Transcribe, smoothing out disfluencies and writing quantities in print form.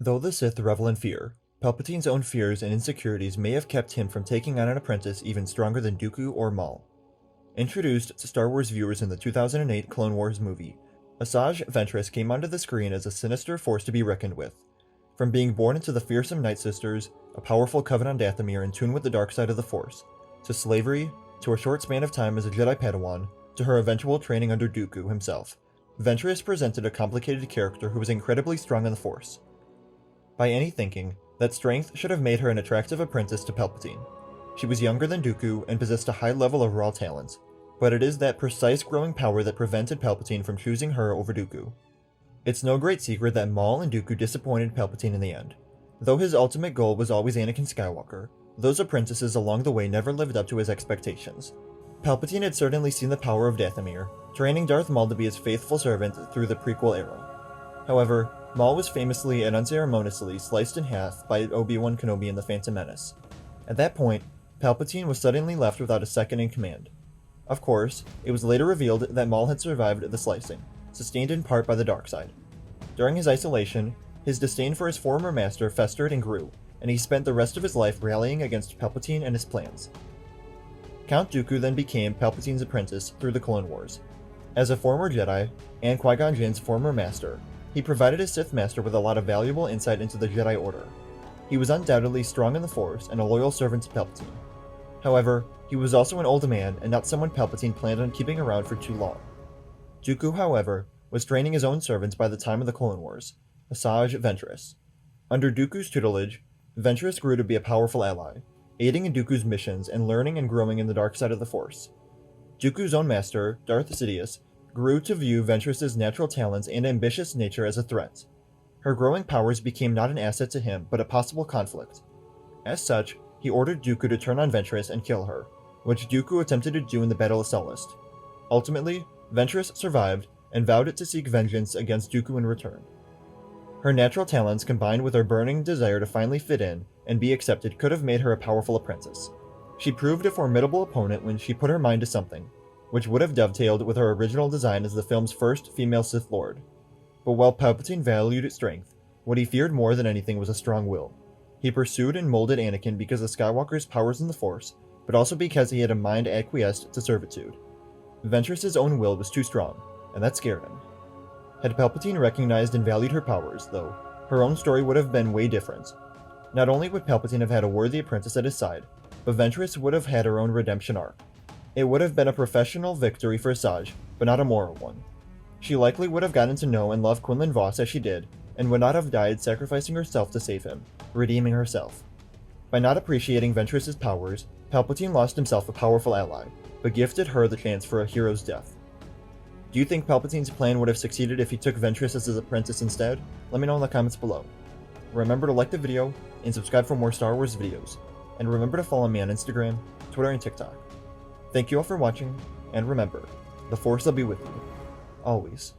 Though the Sith revel in fear, Palpatine's own fears and insecurities may have kept him from taking on an apprentice even stronger than Dooku or Maul. Introduced to Star Wars viewers in the 2008 Clone Wars movie, Asajj Ventress came onto the screen as a sinister force to be reckoned with. From being born into the fearsome Night Sisters, a powerful Covenant Dathomir in tune with the dark side of the Force, to slavery, to a short span of time as a Jedi Padawan, to her eventual training under Dooku himself, Ventress presented a complicated character who was incredibly strong in the Force. By any thinking, that strength should have made her an attractive apprentice to Palpatine. She was younger than Dooku and possessed a high level of raw talent, but it is that precise growing power that prevented Palpatine from choosing her over Dooku. It's no great secret that Maul and Dooku disappointed Palpatine in the end. Though his ultimate goal was always Anakin Skywalker, those apprentices along the way never lived up to his expectations. Palpatine had certainly seen the power of Dathomir, training Darth Maul to be his faithful servant through the prequel era. However, Maul was famously and unceremoniously sliced in half by Obi-Wan Kenobi in The Phantom Menace. At that point, Palpatine was suddenly left without a second in command. Of course, it was later revealed that Maul had survived the slicing, sustained in part by the dark side. During his isolation, his disdain for his former master festered and grew, and he spent the rest of his life rallying against Palpatine and his plans. Count Dooku then became Palpatine's apprentice through the Clone Wars. As a former Jedi, and Qui-Gon Jinn's former master, he provided his Sith master with a lot of valuable insight into the Jedi Order. He was undoubtedly strong in the Force and a loyal servant to Palpatine. However, he was also an old man and not someone Palpatine planned on keeping around for too long. Dooku, however, was training his own servants by the time of the Clone Wars, Asajj Ventress. Under Dooku's tutelage, Ventress grew to be a powerful ally, aiding in Dooku's missions and learning and growing in the dark side of the Force. Dooku's own master, Darth Sidious, grew to view Ventress's natural talents and ambitious nature as a threat. Her growing powers became not an asset to him, but a possible conflict. As such, he ordered Dooku to turn on Ventress and kill her, which Dooku attempted to do in the Battle of Sullust. Ultimately, Ventress survived and vowed to seek vengeance against Dooku in return. Her natural talents combined with her burning desire to finally fit in and be accepted could have made her a powerful apprentice. She proved a formidable opponent when she put her mind to something, which would have dovetailed with her original design as the film's first female Sith Lord. But while Palpatine valued strength, what he feared more than anything was a strong will. He pursued and molded Anakin because of Skywalker's powers in the Force, but also because he had a mind acquiesced to servitude. Ventress's own will was too strong, and that scared him. Had Palpatine recognized and valued her powers, though, her own story would have been way different. Not only would Palpatine have had a worthy apprentice at his side, but Ventress would have had her own redemption arc. It would have been a professional victory for Asajj, but not a moral one. She likely would have gotten to know and love Quinlan Vos as she did, and would not have died sacrificing herself to save him, redeeming herself. By not appreciating Ventress's powers, Palpatine lost himself a powerful ally, but gifted her the chance for a hero's death. Do you think Palpatine's plan would have succeeded if he took Ventress as his apprentice instead? Let me know in the comments below. Remember to like the video, and subscribe for more Star Wars videos, and remember to follow me on Instagram, Twitter, and TikTok. Thank you all for watching, and remember, the Force will be with you, always.